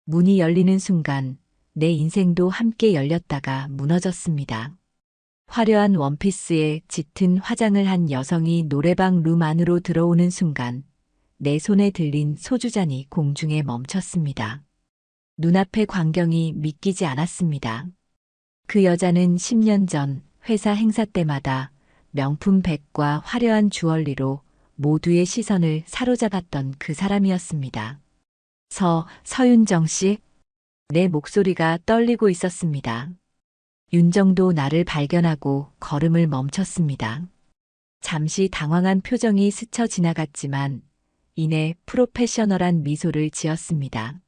문이 열리는 순간 내 인생도 함께 열렸다가 무너졌습니다. 화려한 원피스에 짙은 화장을 한 여성이 노래방 룸 안으로 들어오는 순간 내 손에 들린 소주잔이 공중에 멈췄습니다. 눈앞의 광경이 믿기지 않았습니다. 그 여자는 10년 전 회사 행사 때마다 명품 백과 화려한 주얼리로 모두의 시선을 사로잡았던 그 사람이었습니다. 서윤정 씨? 내 목소리가 떨리고 있었습니다. 윤정도 나를 발견하고 걸음을 멈췄습니다. 잠시 당황한 표정이 스쳐 지나갔지만 이내 프로페셔널한 미소를 지었습니다.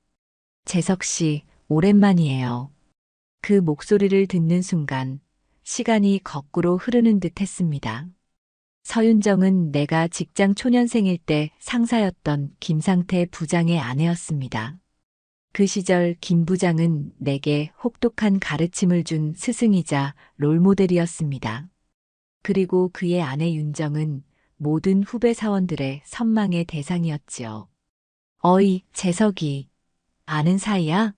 재석 씨, 오랜만이에요. 그 목소리를 듣는 순간 시간이 거꾸로 흐르는 듯 했습니다. 서윤정은 내가 직장 초년생일 때 상사였던 김상태 부장의 아내였습니다. 그 시절 김 부장은 내게 혹독한 가르침을 준 스승이자 롤모델이었습니다. 그리고 그의 아내 윤정은 모든 후배 사원들의 선망의 대상이었지요. 어이, 재석이, 아는 사이야?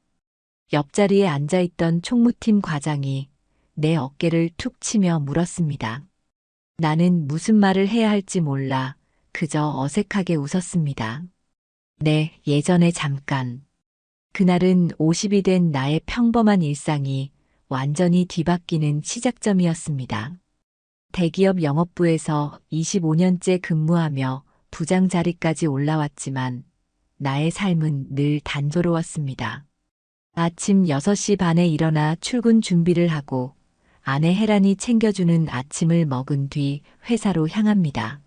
옆자리에 앉아있던 총무팀 과장이 내 어깨를 툭 치며 물었습니다. 나는 무슨 말을 해야 할지 몰라 그저 어색하게 웃었습니다. 네, 예전에 잠깐. 그날은 50이 된 나의 평범한 일상이 완전히 뒤바뀌는 시작점이었습니다. 대기업 영업부에서 25년째 근무하며 부장 자리까지 올라왔지만 나의 삶은 늘 단조로웠습니다. 아침 6시 반에 일어나 출근 준비를 하고 아내 혜란이 챙겨주는 아침을 먹은 뒤 회사로 향합니다.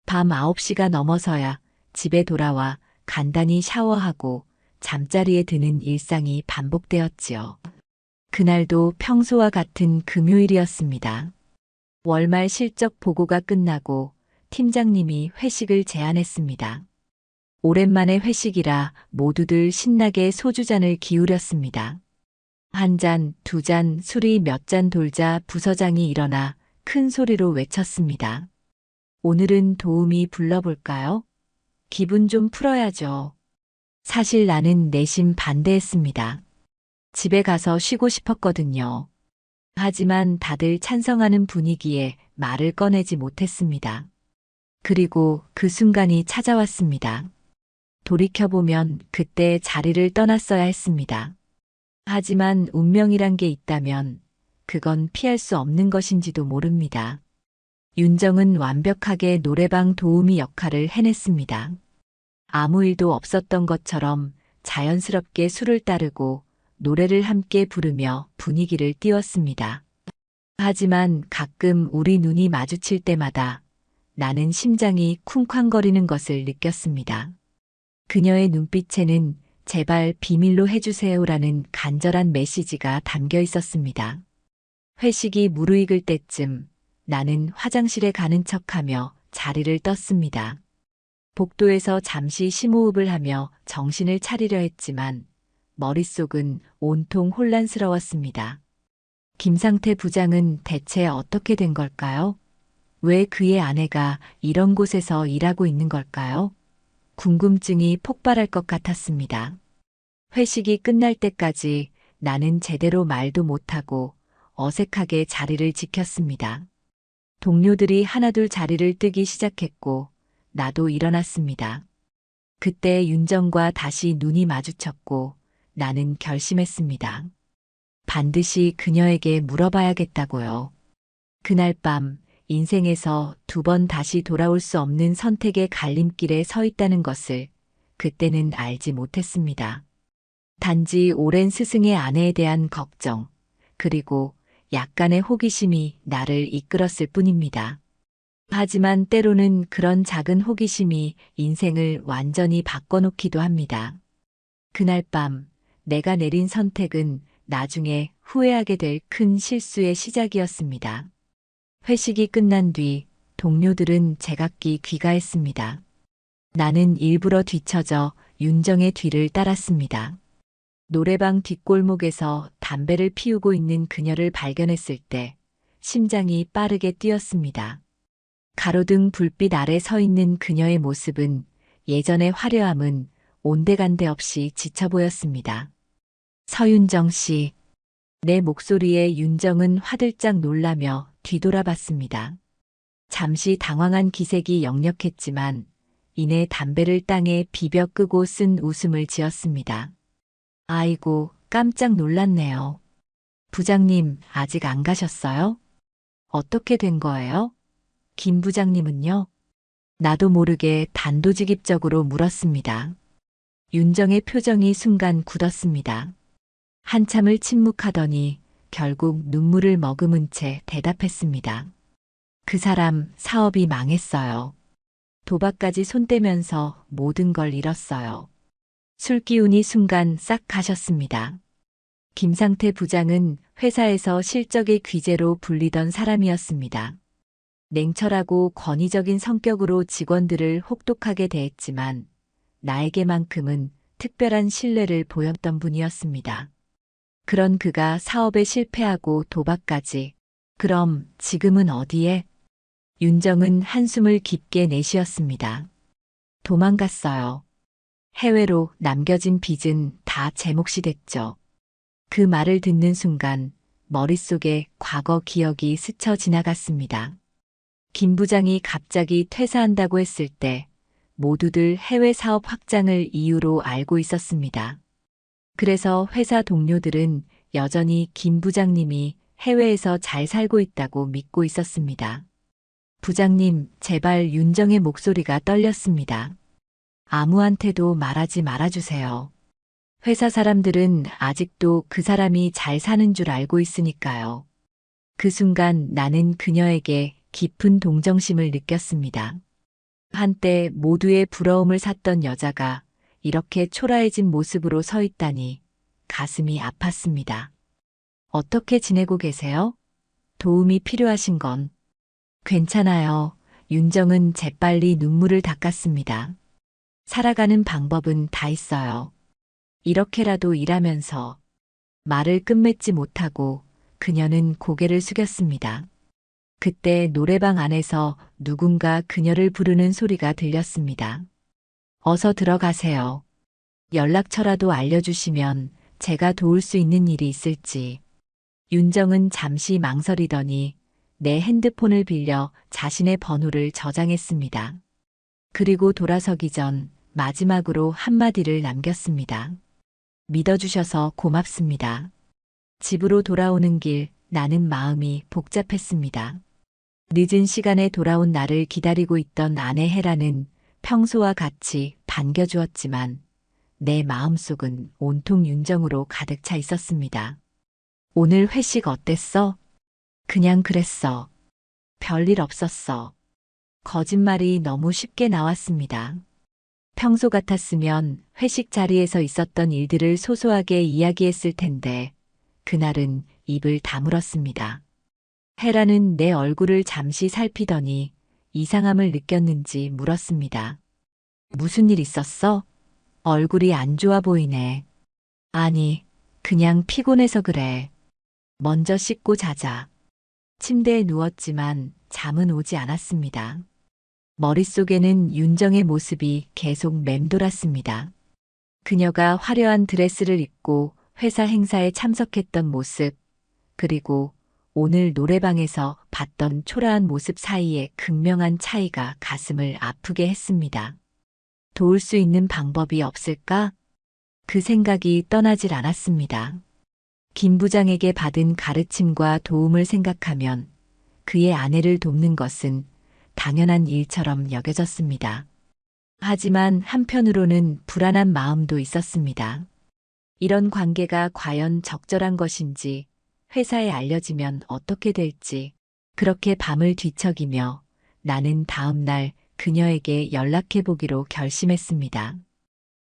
밤 9시가 넘어서야 집에 돌아와 간단히 샤워하고 잠자리에 드는 일상이 반복되었지요. 그날도 평소와 같은 금요일이었습니다. 월말 실적 보고가 끝나고 팀장님이 회식을 제안했습니다. 오랜만에 회식이라 모두들 신나게 소주잔을 기울였습니다. 한 잔, 두 잔, 술이 몇 잔 돌자 부서장이 일어나 큰 소리로 외쳤습니다. 오늘은 도우미 불러볼까요? 기분 좀 풀어야죠. 사실 나는 내심 반대했습니다. 집에 가서 쉬고 싶었거든요. 하지만 다들 찬성하는 분위기에 말을 꺼내지 못했습니다. 그리고 그 순간이 찾아왔습니다. 돌이켜보면 그때 자리를 떠났어야 했습니다. 하지만 운명이란 게 있다면 그건 피할 수 없는 것인지도 모릅니다. 윤정은 완벽하게 노래방 도우미 역할을 해냈습니다. 아무 일도 없었던 것처럼 자연스럽게 술을 따르고 노래를 함께 부르며 분위기를 띄웠습니다. 하지만 가끔 우리 눈이 마주칠 때마다 나는 심장이 쿵쾅거리는 것을 느꼈습니다. 그녀의 눈빛에는 제발 비밀로 해주세요라는 간절한 메시지가 담겨 있었습니다. 회식이 무르익을 때쯤 나는 화장실에 가는 척하며 자리를 떴습니다. 복도에서 잠시 심호흡을 하며 정신을 차리려 했지만 머릿속은 온통 혼란스러웠습니다. 김상태 부장은 대체 어떻게 된 걸까요? 왜 그의 아내가 이런 곳에서 일하고 있는 걸까요? 궁금증이 폭발할 것 같았습니다. 회식이 끝날 때까지 나는 제대로 말도 못하고 어색하게 자리를 지켰습니다. 동료들이 하나둘 자리를 뜨기 시작했고 나도 일어났습니다. 그때 윤정과 다시 눈이 마주쳤고 나는 결심했습니다. 반드시 그녀에게 물어봐야겠다고요. 그날 밤 인생에서 2번 다시 돌아올 수 없는 선택의 갈림길에 서 있다는 것을 그때는 알지 못했습니다. 단지 오랜 스승의 아내에 대한 걱정, 그리고 약간의 호기심이 나를 이끌었을 뿐입니다. 하지만 때로는 그런 작은 호기심이 인생을 완전히 바꿔놓기도 합니다. 그날 밤 내가 내린 선택은 나중에 후회하게 될 큰 실수의 시작이었습니다. 회식이 끝난 뒤 동료들은 제각기 귀가했습니다. 나는 일부러 뒤처져 윤정의 뒤를 따랐습니다. 노래방 뒷골목에서 담배를 피우고 있는 그녀를 발견했을 때 심장이 빠르게 뛰었습니다. 가로등 불빛 아래 서 있는 그녀의 모습은 예전의 화려함은 온데간데 없이 지쳐 보였습니다. 서윤정 씨. 내 목소리에 윤정은 화들짝 놀라며 뒤돌아봤습니다. 잠시 당황한 기색이 역력했지만 이내 담배를 땅에 비벼 끄고 쓴 웃음을 지었습니다. 아이고, 깜짝 놀랐네요. 부장님, 아직 안 가셨어요? 어떻게 된 거예요? 김 부장님은요? 나도 모르게 단도직입적으로 물었습니다. 윤정의 표정이 순간 굳었습니다. 한참을 침묵하더니 결국 눈물을 머금은 채 대답했습니다. 그 사람 사업이 망했어요. 도박까지 손대면서 모든 걸 잃었어요. 술 기운이 순간 싹 가셨습니다. 김상태 부장은 회사에서 실적의 귀재로 불리던 사람이었습니다. 냉철하고 권위적인 성격으로 직원들을 혹독하게 대했지만 나에게만큼은 특별한 신뢰를 보였던 분이었습니다. 그런 그가 사업에 실패하고 도박까지. 그럼 지금은 어디에? 윤정은 한숨을 깊게 내쉬었습니다. 도망갔어요. 해외로 남겨진 빚은 다 제 몫이 됐죠. 그 말을 듣는 순간 머릿속에 과거 기억이 스쳐 지나갔습니다. 김 부장이 갑자기 퇴사한다고 했을 때 모두들 해외 사업 확장을 이유로 알고 있었습니다. 그래서 회사 동료들은 여전히 김 부장님이 해외에서 잘 살고 있다고 믿고 있었습니다. 부장님, 제발 윤정의 목소리가 떨렸습니다. 아무한테도 말하지 말아주세요. 회사 사람들은 아직도 그 사람이 잘 사는 줄 알고 있으니까요. 그 순간 나는 그녀에게 깊은 동정심을 느꼈습니다. 한때 모두의 부러움을 샀던 여자가 이렇게 초라해진 모습으로 서 있다니 가슴이 아팠습니다. 어떻게 지내고 계세요? 도움이 필요하신 건? 괜찮아요. 윤정은 재빨리 눈물을 닦았습니다. 살아가는 방법은 다 있어요. 이렇게라도 일하면서. 말을 끝맺지 못하고 그녀는 고개를 숙였습니다. 그때 노래방 안에서 누군가 그녀를 부르는 소리가 들렸습니다. 어서 들어가세요. 연락처라도 알려주시면 제가 도울 수 있는 일이 있을지. 윤정은 잠시 망설이더니 내 핸드폰을 빌려 자신의 번호를 저장했습니다. 그리고 돌아서기 전 마지막으로 한마디를 남겼습니다. 믿어주셔서 고맙습니다. 집으로 돌아오는 길 나는 마음이 복잡했습니다. 늦은 시간에 돌아온 나를 기다리고 있던 아내 헤라는 평소와 같이 반겨주었지만 내 마음속은 온통 윤정으로 가득 차 있었습니다. 오늘 회식 어땠어? 그냥 그랬어. 별일 없었어. 거짓말이 너무 쉽게 나왔습니다. 평소 같았으면 회식 자리에서 있었던 일들을 소소하게 이야기했을 텐데 그날은 입을 다물었습니다. 헤라는 내 얼굴을 잠시 살피더니 이상함을 느꼈는지 물었습니다. 무슨 일 있었어? 얼굴이 안 좋아 보이네. 아니, 그냥 피곤해서 그래. 먼저 씻고 자자. 침대에 누웠지만 잠은 오지 않았습니다. 머릿속에는 윤정의 모습이 계속 맴돌았습니다. 그녀가 화려한 드레스를 입고 회사 행사에 참석했던 모습, 그리고 오늘 노래방에서 봤던 초라한 모습 사이의 극명한 차이가 가슴을 아프게 했습니다. 도울 수 있는 방법이 없을까? 그 생각이 떠나질 않았습니다. 김 부장에게 받은 가르침과 도움을 생각하면 그의 아내를 돕는 것은 당연한 일처럼 여겨졌습니다. 하지만 한편으로는 불안한 마음도 있었습니다. 이런 관계가 과연 적절한 것인지, 회사에 알려지면 어떻게 될지, 그렇게 밤을 뒤척이며 나는 다음 날 그녀에게 연락해보기로 결심했습니다.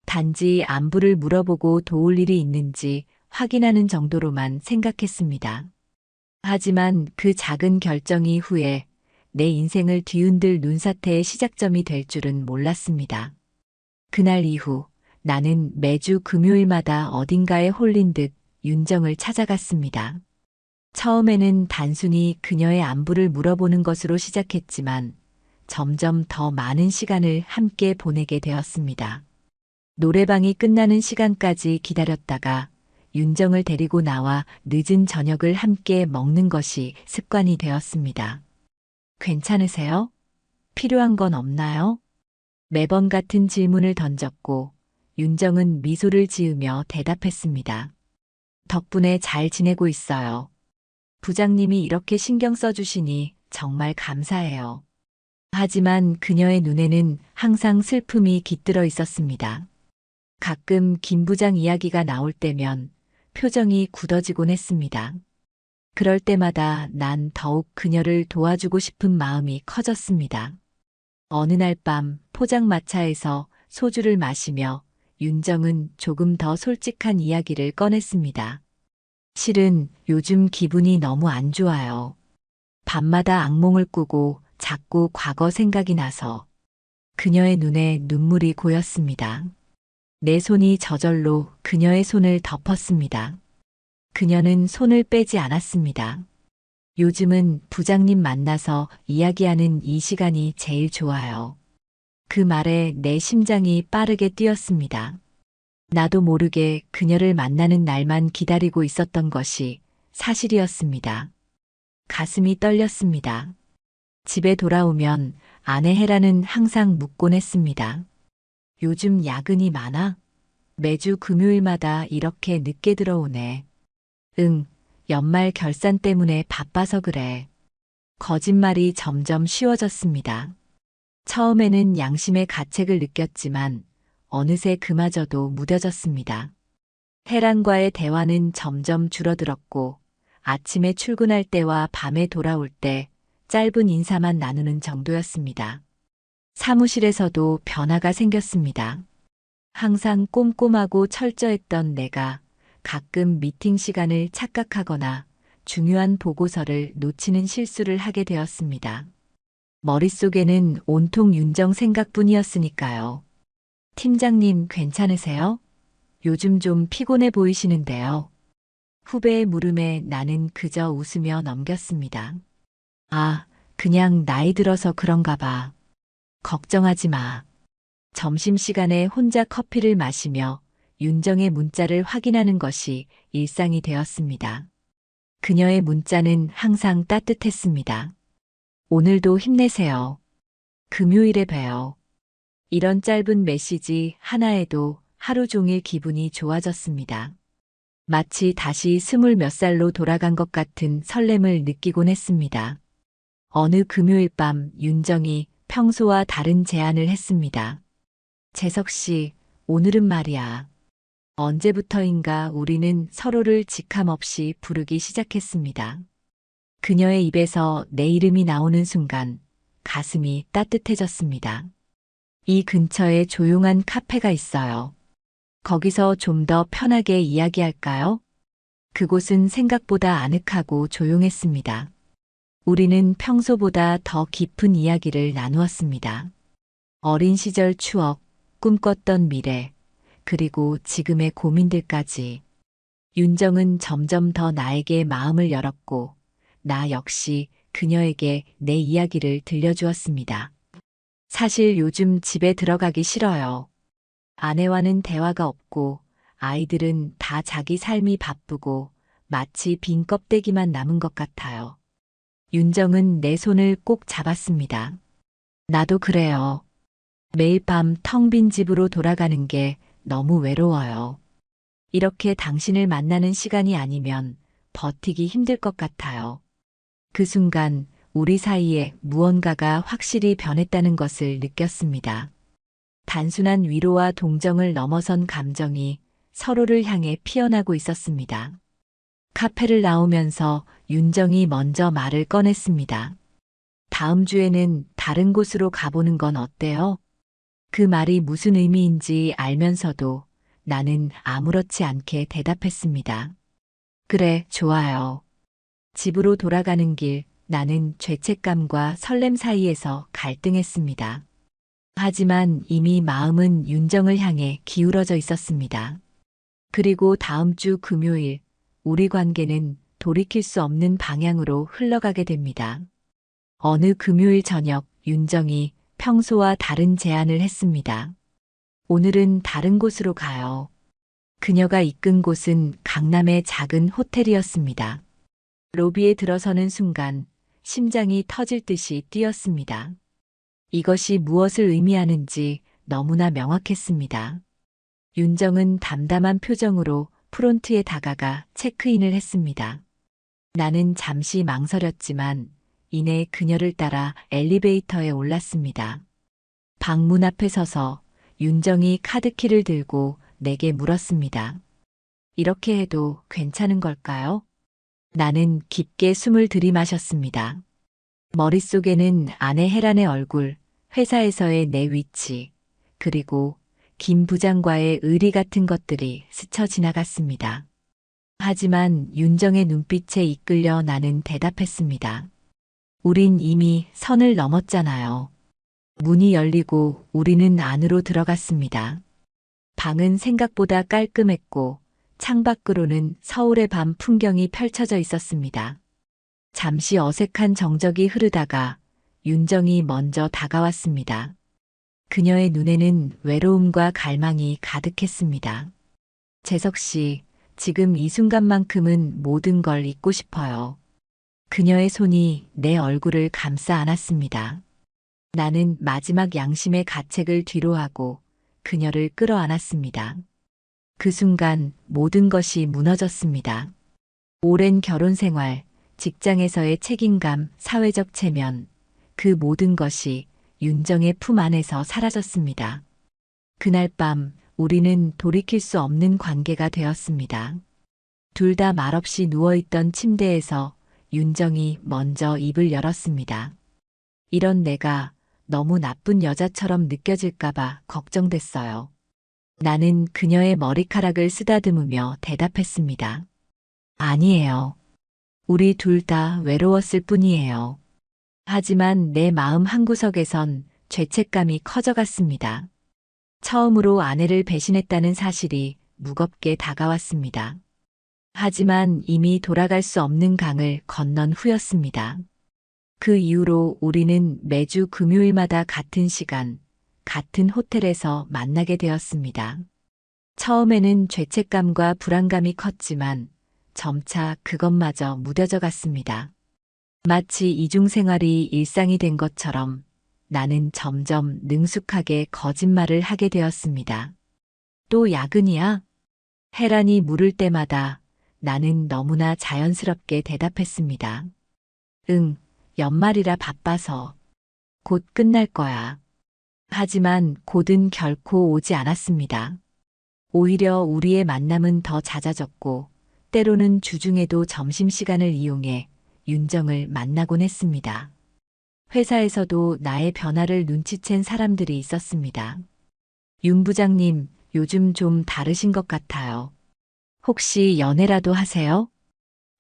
단지 안부를 물어보고 도울 일이 있는지 확인하는 정도로만 생각했습니다. 하지만 그 작은 결정이 후에 내 인생을 뒤흔들 눈사태의 시작점이 될 줄은 몰랐습니다. 그날 이후 나는 매주 금요일마다 어딘가에 홀린 듯 윤정을 찾아갔습니다. 처음에는 단순히 그녀의 안부를 물어보는 것으로 시작했지만 점점 더 많은 시간을 함께 보내게 되었습니다. 노래방이 끝나는 시간까지 기다렸다가 윤정을 데리고 나와 늦은 저녁을 함께 먹는 것이 습관이 되었습니다. 괜찮으세요? 필요한 건 없나요? 매번 같은 질문을 던졌고 윤정은 미소를 지으며 대답했습니다. 덕분에 잘 지내고 있어요. 부장님이 이렇게 신경 써주시니 정말 감사해요. 하지만 그녀의 눈에는 항상 슬픔이 깃들어 있었습니다. 가끔 김 부장 이야기가 나올 때면 표정이 굳어지곤 했습니다. 그럴 때마다 난 더욱 그녀를 도와주고 싶은 마음이 커졌습니다. 어느 날 밤 포장마차에서 소주를 마시며 윤정은 조금 더 솔직한 이야기를 꺼냈습니다. 실은 요즘 기분이 너무 안 좋아요. 밤마다 악몽을 꾸고 자꾸 과거 생각이 나서 그녀의 눈에 눈물이 고였습니다. 내 손이 저절로 그녀의 손을 덮었습니다. 그녀는 손을 빼지 않았습니다. 요즘은 부장님 만나서 이야기하는 이 시간이 제일 좋아요. 그 말에 내 심장이 빠르게 뛰었습니다. 나도 모르게 그녀를 만나는 날만 기다리고 있었던 것이 사실이었습니다. 가슴이 떨렸습니다. 집에 돌아오면 아내 헤라는 항상 묻곤 했습니다. 요즘 야근이 많아? 매주 금요일마다 이렇게 늦게 들어오네. 응, 연말 결산 때문에 바빠서 그래. 거짓말이 점점 쉬워졌습니다. 처음에는 양심의 가책을 느꼈지만 어느새 그마저도 무뎌졌습니다. 헤란과의 대화는 점점 줄어들었고 아침에 출근할 때와 밤에 돌아올 때 짧은 인사만 나누는 정도였습니다. 사무실에서도 변화가 생겼습니다. 항상 꼼꼼하고 철저했던 내가 가끔 미팅 시간을 착각하거나 중요한 보고서를 놓치는 실수를 하게 되었습니다. 머릿속에는 온통 윤정 생각뿐이었으니까요. 팀장님 괜찮으세요? 요즘 좀 피곤해 보이시는데요. 후배의 물음에 나는 그저 웃으며 넘겼습니다. 아, 그냥 나이 들어서 그런가 봐. 걱정하지 마. 점심시간에 혼자 커피를 마시며 윤정의 문자를 확인하는 것이 일상이 되었습니다. 그녀의 문자는 항상 따뜻했습니다. 오늘도 힘내세요. 금요일에 봬요. 이런 짧은 메시지 하나에도 하루 종일 기분이 좋아졌습니다. 마치 다시 20몇 살로 돌아간 것 같은 설렘을 느끼곤 했습니다. 어느 금요일 밤 윤정이 평소와 다른 제안을 했습니다. 재석 씨, 오늘은 말이야. 언제부터인가 우리는 서로를 직함 없이 부르기 시작했습니다. 그녀의 입에서 내 이름이 나오는 순간 가슴이 따뜻해졌습니다. 이 근처에 조용한 카페가 있어요. 거기서 좀 더 편하게 이야기할까요? 그곳은 생각보다 아늑하고 조용했습니다. 우리는 평소보다 더 깊은 이야기를 나누었습니다. 어린 시절 추억, 꿈꿨던 미래, 그리고 지금의 고민들까지. 윤정은 점점 더 나에게 마음을 열었고, 나 역시 그녀에게 내 이야기를 들려주었습니다. 사실 요즘 집에 들어가기 싫어요. 아내와는 대화가 없고, 아이들은 다 자기 삶이 바쁘고, 마치 빈 껍데기만 남은 것 같아요. 윤정은 내 손을 꼭 잡았습니다. 나도 그래요. 매일 밤 텅 빈 집으로 돌아가는 게 너무 외로워요. 이렇게 당신을 만나는 시간이 아니면 버티기 힘들 것 같아요. 그 순간 우리 사이에 무언가가 확실히 변했다는 것을 느꼈습니다. 단순한 위로와 동정을 넘어선 감정이 서로를 향해 피어나고 있었습니다. 카페를 나오면서 윤정이 먼저 말을 꺼냈습니다. 다음 주에는 다른 곳으로 가보는 건 어때요? 그 말이 무슨 의미인지 알면서도 나는 아무렇지 않게 대답했습니다. 그래, 좋아요. 집으로 돌아가는 길, 나는 죄책감과 설렘 사이에서 갈등했습니다. 하지만 이미 마음은 윤정을 향해 기울어져 있었습니다. 그리고 다음 주 금요일, 우리 관계는 돌이킬 수 없는 방향으로 흘러가게 됩니다. 어느 금요일 저녁, 윤정이 평소와 다른 제안을 했습니다. 오늘은 다른 곳으로 가요. 그녀가 이끈 곳은 강남의 작은 호텔이었습니다. 로비에 들어서는 순간 심장이 터질 듯이 뛰었습니다. 이것이 무엇을 의미하는지 너무나 명확했습니다. 윤정은 담담한 표정으로 프론트에 다가가 체크인을 했습니다. 나는 잠시 망설였지만 이내 그녀를 따라 엘리베이터에 올랐습니다. 방문 앞에 서서 윤정이 카드키를 들고 내게 물었습니다. 이렇게 해도 괜찮은 걸까요? 나는 깊게 숨을 들이마셨습니다. 머릿속에는 아내 혜란의 얼굴, 회사에서의 내 위치, 그리고 김 부장과의 의리 같은 것들이 스쳐 지나갔습니다. 하지만 윤정의 눈빛에 이끌려 나는 대답했습니다. 우린 이미 선을 넘었잖아요. 문이 열리고 우리는 안으로 들어갔습니다. 방은 생각보다 깔끔했고 창밖으로는 서울의 밤 풍경이 펼쳐져 있었습니다. 잠시 어색한 정적이 흐르다가 윤정이 먼저 다가왔습니다. 그녀의 눈에는 외로움과 갈망이 가득했습니다. 재석 씨, 지금 이 순간만큼은 모든 걸 잊고 싶어요. 그녀의 손이 내 얼굴을 감싸 안았습니다. 나는 마지막 양심의 가책을 뒤로하고 그녀를 끌어안았습니다. 그 순간 모든 것이 무너졌습니다. 오랜 결혼 생활, 직장에서의 책임감, 사회적 체면, 그 모든 것이 윤정의 품 안에서 사라졌습니다. 그날 밤 우리는 돌이킬 수 없는 관계가 되었습니다. 둘 다 말없이 누워있던 침대에서 윤정이 먼저 입을 열었습니다. 이런 내가 너무 나쁜 여자처럼 느껴질까봐 걱정됐어요. 나는 그녀의 머리카락을 쓰다듬으며 대답했습니다. 아니에요. 우리 둘 다 외로웠을 뿐이에요. 하지만 내 마음 한구석에선 죄책감이 커져갔습니다. 처음으로 아내를 배신했다는 사실이 무겁게 다가왔습니다. 하지만 이미 돌아갈 수 없는 강을 건넌 후였습니다. 그 이후로 우리는 매주 금요일마다 같은 시간, 같은 호텔에서 만나게 되었습니다. 처음에는 죄책감과 불안감이 컸지만 점차 그것마저 무뎌져 갔습니다. 마치 이중생활이 일상이 된 것처럼 나는 점점 능숙하게 거짓말을 하게 되었습니다. 또 야근이야? 혜란이 물을 때마다 나는 너무나 자연스럽게 대답했습니다. 응, 연말이라 바빠서. 곧 끝날 거야. 하지만 곧은 결코 오지 않았습니다. 오히려 우리의 만남은 더 잦아졌고 때로는 주중에도 점심시간을 이용해 윤정을 만나곤 했습니다. 회사에서도 나의 변화를 눈치챈 사람들이 있었습니다. 윤 부장님, 요즘 좀 다르신 것 같아요. 혹시 연애라도 하세요?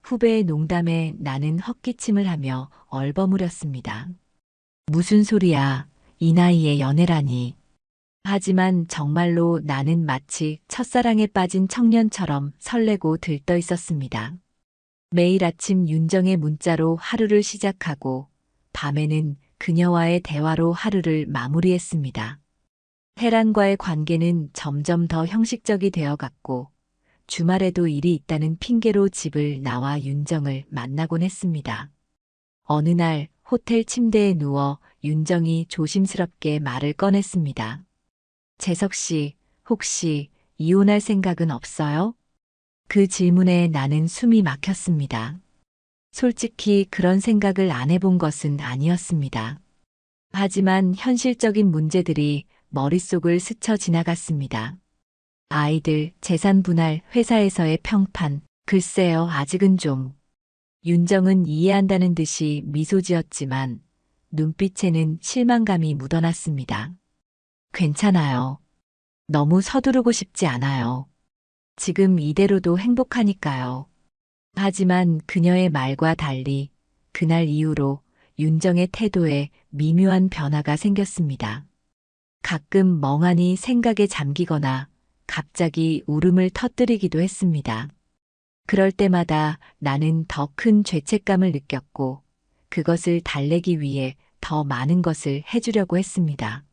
후배의 농담에 나는 헛기침을 하며 얼버무렸습니다. 무슨 소리야, 이 나이에 연애라니. 하지만 정말로 나는 마치 첫사랑에 빠진 청년처럼 설레고 들떠 있었습니다. 매일 아침 윤정의 문자로 하루를 시작하고 밤에는 그녀와의 대화로 하루를 마무리했습니다. 혜란과의 관계는 점점 더 형식적이 되어갔고 주말에도 일이 있다는 핑계로 집을 나와 윤정을 만나곤 했습니다. 어느 날 호텔 침대에 누워 윤정이 조심스럽게 말을 꺼냈습니다. 재석 씨, 혹시 이혼할 생각은 없어요? 그 질문에 나는 숨이 막혔습니다. 솔직히 그런 생각을 안 해본 것은 아니었습니다. 하지만 현실적인 문제들이 머릿속을 스쳐 지나갔습니다. 아이들, 재산 분할, 회사에서의 평판, 글쎄요, 아직은 좀. 윤정은 이해한다는 듯이 미소 지었지만 눈빛에는 실망감이 묻어났습니다. 괜찮아요. 너무 서두르고 싶지 않아요. 지금 이대로도 행복하니까요. 하지만 그녀의 말과 달리 그날 이후로 윤정의 태도에 미묘한 변화가 생겼습니다. 가끔 멍하니 생각에 잠기거나 갑자기 울음을 터뜨리기도 했습니다. 그럴 때마다 나는 더 큰 죄책감을 느꼈고 그것을 달래기 위해 더 많은 것을 해주려고 했습니다.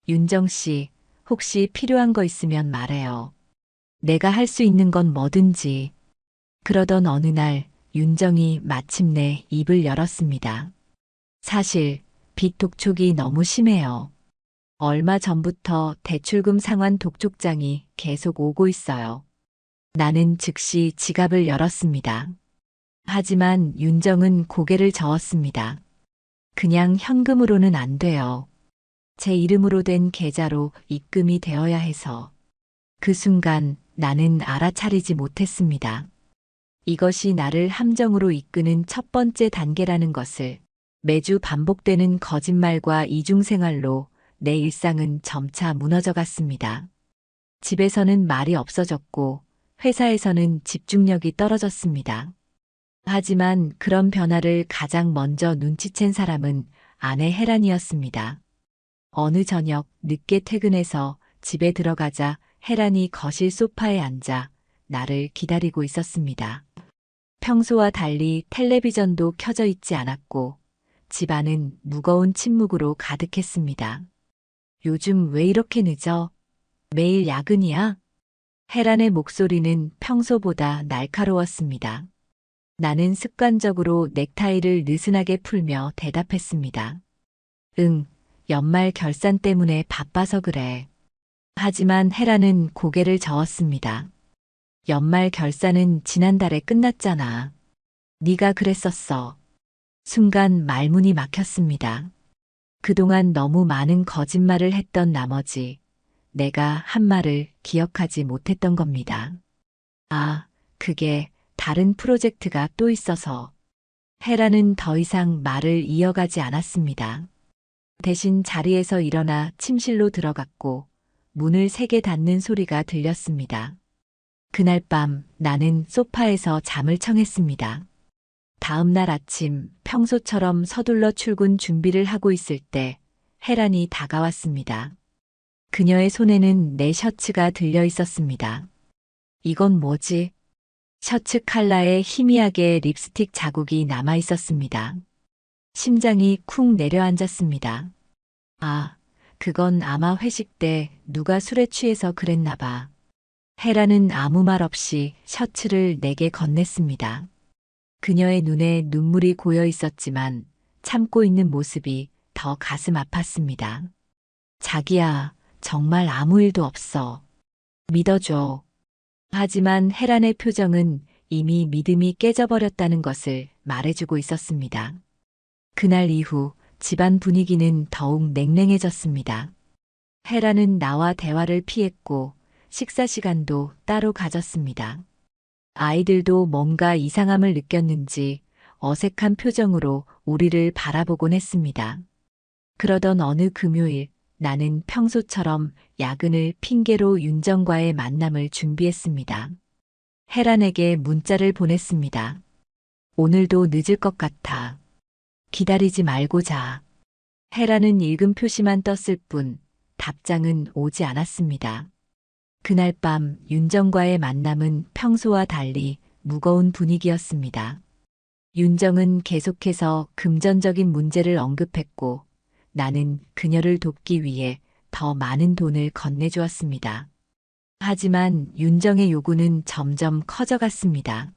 윤정 씨, 혹시 필요한 거 있으면 말해요. 내가 할 수 있는 건 뭐든지. 그러던 어느 날 윤정이 마침내 입을 열었습니다. 사실 빚 독촉이 너무 심해요. 얼마 전부터 대출금 상환 독촉장이 계속 오고 있어요. 나는 즉시 지갑을 열었습니다. 하지만 윤정은 고개를 저었습니다. 그냥 현금으로는 안 돼요. 제 이름으로 된 계좌로 입금이 되어야 해서. 그 순간 나는 알아차리지 못했습니다. 이것이 나를 함정으로 이끄는 첫 번째 단계라는 것을. 매주 반복되는 거짓말과 이중생활로 내 일상은 점차 무너져 갔습니다. 집에서는 말이 없어졌고 회사에서는 집중력이 떨어졌습니다. 하지만 그런 변화를 가장 먼저 눈치챈 사람은 아내 혜란이었습니다. 어느 저녁 늦게 퇴근해서 집에 들어가자 혜란이 거실 소파에 앉아 나를 기다리고 있었습니다. 평소와 달리 텔레비전도 켜져 있지 않았고 집안은 무거운 침묵으로 가득했습니다. 요즘 왜 이렇게 늦어? 매일 야근이야? 혜란의 목소리는 평소보다 날카로웠습니다. 나는 습관적으로 넥타이를 느슨하게 풀며 대답했습니다. 응, 연말 결산 때문에 바빠서 그래. 하지만 혜란은 고개를 저었습니다. 연말 결산은 지난달에 끝났잖아. 네가 그랬었어. 순간 말문이 막혔습니다. 그동안 너무 많은 거짓말을 했던 나머지 내가 한 말을 기억하지 못했던 겁니다. 아, 그게 다른 프로젝트가 또 있어서. 헤라는 더 이상 말을 이어가지 않았습니다. 대신 자리에서 일어나 침실로 들어갔고 문을 세게 닫는 소리가 들렸습니다. 그날 밤 나는 소파에서 잠을 청했습니다. 다음 날 아침 평소처럼 서둘러 출근 준비를 하고 있을 때 혜란이 다가왔습니다. 그녀의 손에는 내 셔츠가 들려 있었습니다. 이건 뭐지? 셔츠 칼라에 희미하게 립스틱 자국이 남아 있었습니다. 심장이 쿵 내려앉았습니다. 아, 그건 아마 회식 때 누가 술에 취해서 그랬나 봐. 혜란은 아무 말 없이 셔츠를 내게 건넸습니다. 그녀의 눈에 눈물이 고여 있었지만 참고 있는 모습이 더 가슴 아팠습니다. 자기야, 정말 아무 일도 없어. 믿어줘. 하지만 혜란의 표정은 이미 믿음이 깨져버렸다는 것을 말해주고 있었습니다. 그날 이후 집안 분위기는 더욱 냉랭해졌습니다. 혜란은 나와 대화를 피했고 식사 시간도 따로 가졌습니다. 아이들도 뭔가 이상함을 느꼈는지 어색한 표정으로 우리를 바라보곤 했습니다. 그러던 어느 금요일 나는 평소처럼 야근을 핑계로 윤정과의 만남을 준비했습니다. 혜란에게 문자를 보냈습니다. 오늘도 늦을 것 같아. 기다리지 말고 자. 혜란은 읽음 표시만 떴을 뿐 답장은 오지 않았습니다. 그날 밤 윤정과의 만남은 평소와 달리 무거운 분위기였습니다. 윤정은 계속해서 금전적인 문제를 언급했고 나는 그녀를 돕기 위해 더 많은 돈을 건네주었습니다. 하지만 윤정의 요구는 점점 커져갔습니다.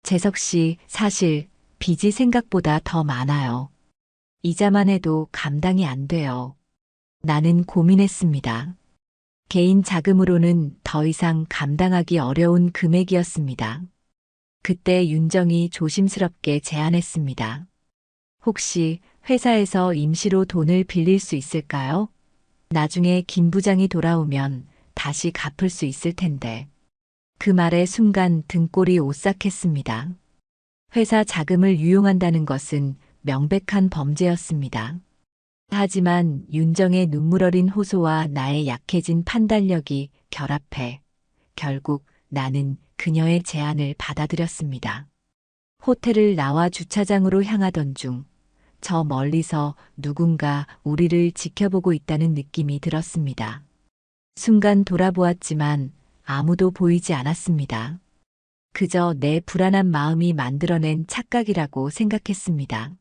재석 씨, 사실 빚이 생각보다 더 많아요. 이자만 해도 감당이 안 돼요. 나는 고민했습니다. 개인 자금으로는 더 이상 감당하기 어려운 금액이었습니다. 그때 윤정이 조심스럽게 제안했습니다. 혹시 회사에서 임시로 돈을 빌릴 수 있을까요? 나중에 김 부장이 돌아오면 다시 갚을 수 있을 텐데. 그 말에 순간 등골이 오싹했습니다. 회사 자금을 유용한다는 것은 명백한 범죄였습니다. 하지만 윤정의 눈물 어린 호소와 나의 약해진 판단력이 결합해 결국 나는 그녀의 제안을 받아들였습니다. 호텔을 나와 주차장으로 향하던 중 저 멀리서 누군가 우리를 지켜보고 있다는 느낌이 들었습니다. 순간 돌아보았지만 아무도 보이지 않았습니다. 그저 내 불안한 마음이 만들어낸 착각이라고 생각했습니다.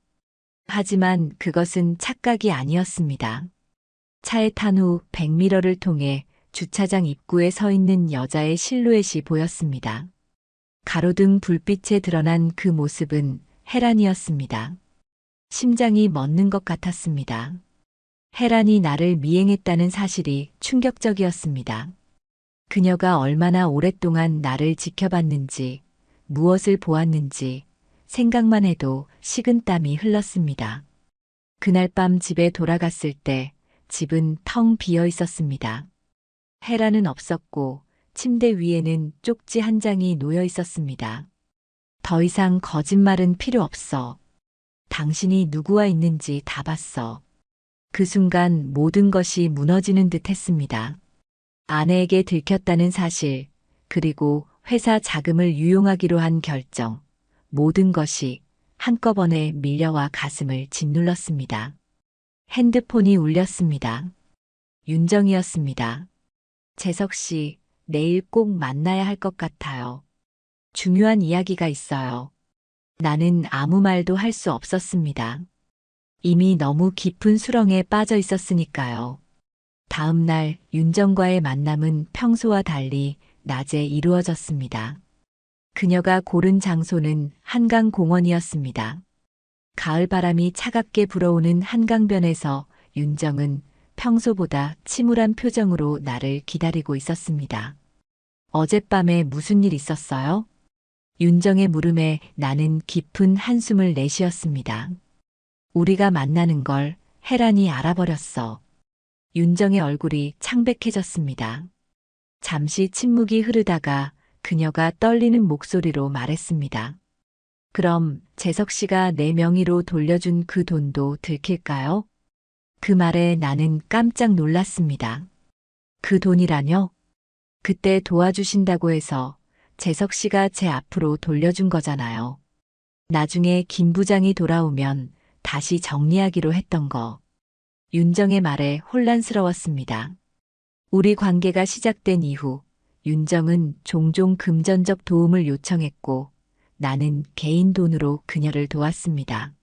하지만 그것은 착각이 아니었습니다. 차에 탄 후 백미러를 통해 주차장 입구에 서 있는 여자의 실루엣이 보였습니다. 가로등 불빛에 드러난 그 모습은 혜란이었습니다. 심장이 멎는 것 같았습니다. 혜란이 나를 미행했다는 사실이 충격적이었습니다. 그녀가 얼마나 오랫동안 나를 지켜봤는지, 무엇을 보았는지 생각만 해도 식은땀이 흘렀습니다. 그날 밤 집에 돌아갔을 때 집은 텅 비어 있었습니다. 혜란은 없었고 침대 위에는 쪽지 한 장이 놓여 있었습니다. 더 이상 거짓말은 필요 없어. 당신이 누구와 있는지 다 봤어. 그 순간 모든 것이 무너지는 듯 했습니다. 아내에게 들켰다는 사실, 그리고 회사 자금을 유용하기로 한 결정, 모든 것이 한꺼번에 밀려와 가슴을 짓눌렀습니다. 핸드폰이 울렸습니다. 윤정이었습니다. 재석 씨, 내일 꼭 만나야 할 것 같아요. 중요한 이야기가 있어요. 나는 아무 말도 할 수 없었습니다. 이미 너무 깊은 수렁에 빠져 있었으니까요. 다음 날 윤정과의 만남은 평소와 달리 낮에 이루어졌습니다. 그녀가 고른 장소는 한강공원이었습니다. 가을 바람이 차갑게 불어오는 한강변에서 윤정은 평소보다 침울한 표정으로 나를 기다리고 있었습니다. 어젯밤에 무슨 일 있었어요? 윤정의 물음에 나는 깊은 한숨을 내쉬었습니다. 우리가 만나는 걸 혜란이 알아버렸어. 윤정의 얼굴이 창백해졌습니다. 잠시 침묵이 흐르다가 그녀가 떨리는 목소리로 말했습니다. 그럼 재석 씨가 내 명의로 돌려준 그 돈도 들킬까요? 그 말에 나는 깜짝 놀랐습니다. 그 돈이라뇨? 그때 도와주신다고 해서 재석 씨가 제 앞으로 돌려준 거잖아요. 나중에 김 부장이 돌아오면 다시 정리하기로 했던 거. 윤정의 말에 혼란스러웠습니다. 우리 관계가 시작된 이후 윤정은 종종 금전적 도움을 요청했고 나는 개인 돈으로 그녀를 도왔습니다.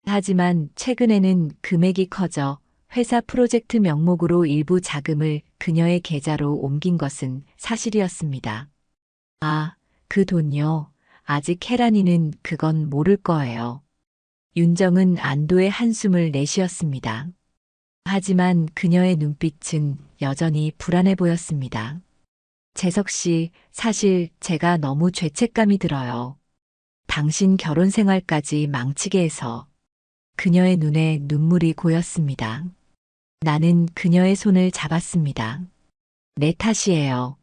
하지만 최근에는 금액이 커져 회사 프로젝트 명목으로 일부 자금을 그녀의 계좌로 옮긴 것은 사실이었습니다. 아, 그 돈요. 아직 혜란이는 그건 모를 거예요. 윤정은 안도의 한숨을 내쉬었습니다. 하지만 그녀의 눈빛은 여전히 불안해 보였습니다. 재석 씨, 사실 제가 너무 죄책감이 들어요. 당신 결혼 생활까지 망치게 해서. 그녀의 눈에 눈물이 고였습니다. 나는 그녀의 손을 잡았습니다. 내 탓이에요.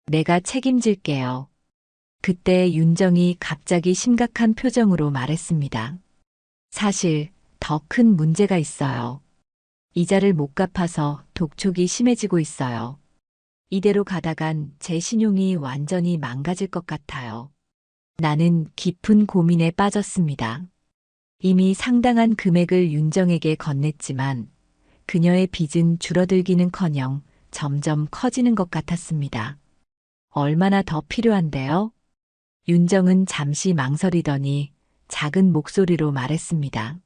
내가 책임질게요. 그때 윤정이 갑자기 심각한 표정으로 말했습니다. 사실 더 큰 문제가 있어요. 이자를 못 갚아서 독촉이 심해지고 있어요. 이대로 가다간 제 신용이 완전히 망가질 것 같아요. 나는 깊은 고민에 빠졌습니다. 이미 상당한 금액을 윤정에게 건넸지만 그녀의 빚은 줄어들기는커녕 점점 커지는 것 같았습니다. 얼마나 더 필요한데요? 윤정은 잠시 망설이더니 작은 목소리로 말했습니다.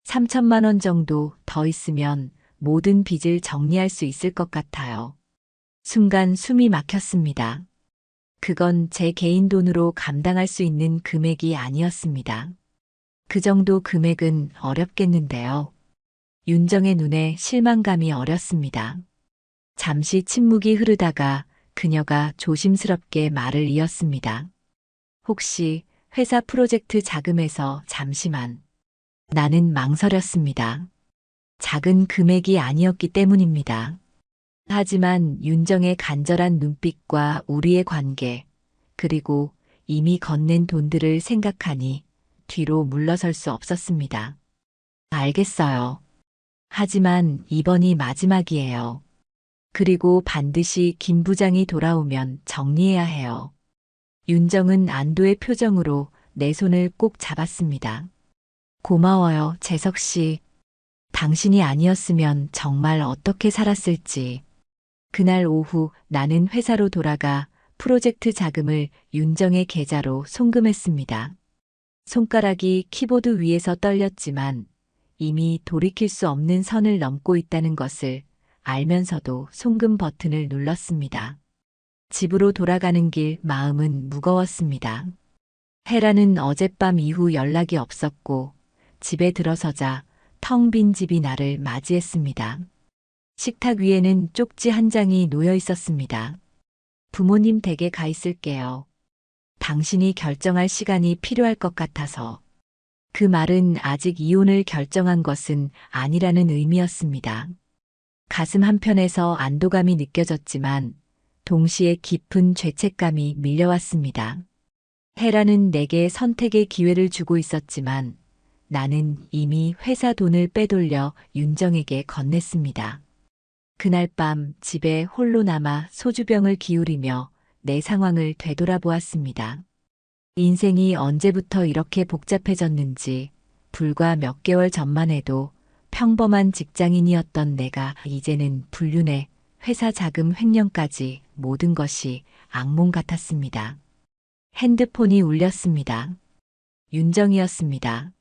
3천만 원 정도 더 있으면 모든 빚을 정리할 수 있을 것 같아요. 순간 숨이 막혔습니다. 그건 제 개인 돈으로 감당할 수 있는 금액이 아니었습니다. 그 정도 금액은 어렵겠는데요. 윤정의 눈에 실망감이 어렸습니다. 잠시 침묵이 흐르다가 그녀가 조심스럽게 말을 이었습니다. 혹시 회사 프로젝트 자금에서 잠시만. 나는 망설였습니다. 작은 금액이 아니었기 때문입니다. 하지만 윤정의 간절한 눈빛과 우리의 관계, 그리고 이미 건넨 돈들을 생각하니 뒤로 물러설 수 없었습니다. 알겠어요. 하지만 이번이 마지막이에요. 그리고 반드시 김 부장이 돌아오면 정리해야 해요. 윤정은 안도의 표정으로 내 손을 꼭 잡았습니다. 고마워요, 재석 씨. 당신이 아니었으면 정말 어떻게 살았을지. 그날 오후 나는 회사로 돌아가 프로젝트 자금을 윤정의 계좌로 송금했습니다. 손가락이 키보드 위에서 떨렸지만 이미 돌이킬 수 없는 선을 넘고 있다는 것을 알면서도 송금 버튼을 눌렀습니다. 집으로 돌아가는 길 마음은 무거웠습니다. 헤라는 어젯밤 이후 연락이 없었고 집에 들어서자 텅 빈 집이 나를 맞이했습니다. 식탁 위에는 쪽지 한 장이 놓여 있었습니다. 부모님 댁에 가 있을게요. 당신이 결정할 시간이 필요할 것 같아서. 그 말은 아직 이혼을 결정한 것은 아니라는 의미였습니다. 가슴 한편에서 안도감이 느껴졌지만 동시에 깊은 죄책감이 밀려왔습니다. 헤라는 내게 선택의 기회를 주고 있었지만 나는 이미 회사 돈을 빼돌려 윤정에게 건넸습니다. 그날 밤 집에 홀로 남아 소주병을 기울이며 내 상황을 되돌아보았습니다. 인생이 언제부터 이렇게 복잡해졌는지 불과 몇 개월 전만 해도 평범한 직장인이었던 내가 이제는 불륜에 회사 자금 횡령까지 모든 것이 악몽 같았습니다. 핸드폰이 울렸습니다. 윤정이었습니다.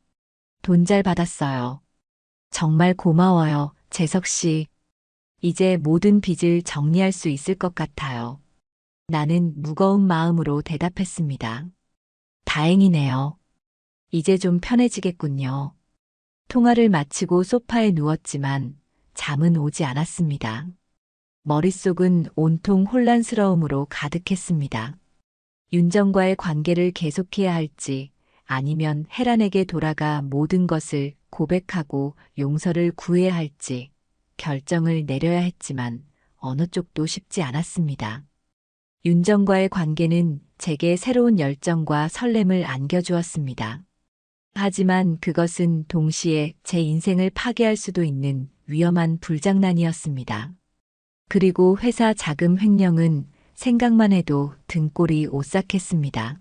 돈 잘 받았어요. 정말 고마워요, 재석 씨. 이제 모든 빚을 정리할 수 있을 것 같아요. 나는 무거운 마음으로 대답했습니다. 다행이네요. 이제 좀 편해지겠군요. 통화를 마치고 소파에 누웠지만 잠은 오지 않았습니다. 머릿속은 온통 혼란스러움으로 가득했습니다. 윤정과의 관계를 계속해야 할지 아니면 헤란에게 돌아가 모든 것을 고백하고 용서를 구해야 할지 결정을 내려야 했지만 어느 쪽도 쉽지 않았습니다. 윤정과의 관계는 제게 새로운 열정과 설렘을 안겨주었습니다. 하지만 그것은 동시에 제 인생을 파괴할 수도 있는 위험한 불장난이었습니다. 그리고 회사 자금 횡령은 생각만 해도 등골이 오싹했습니다.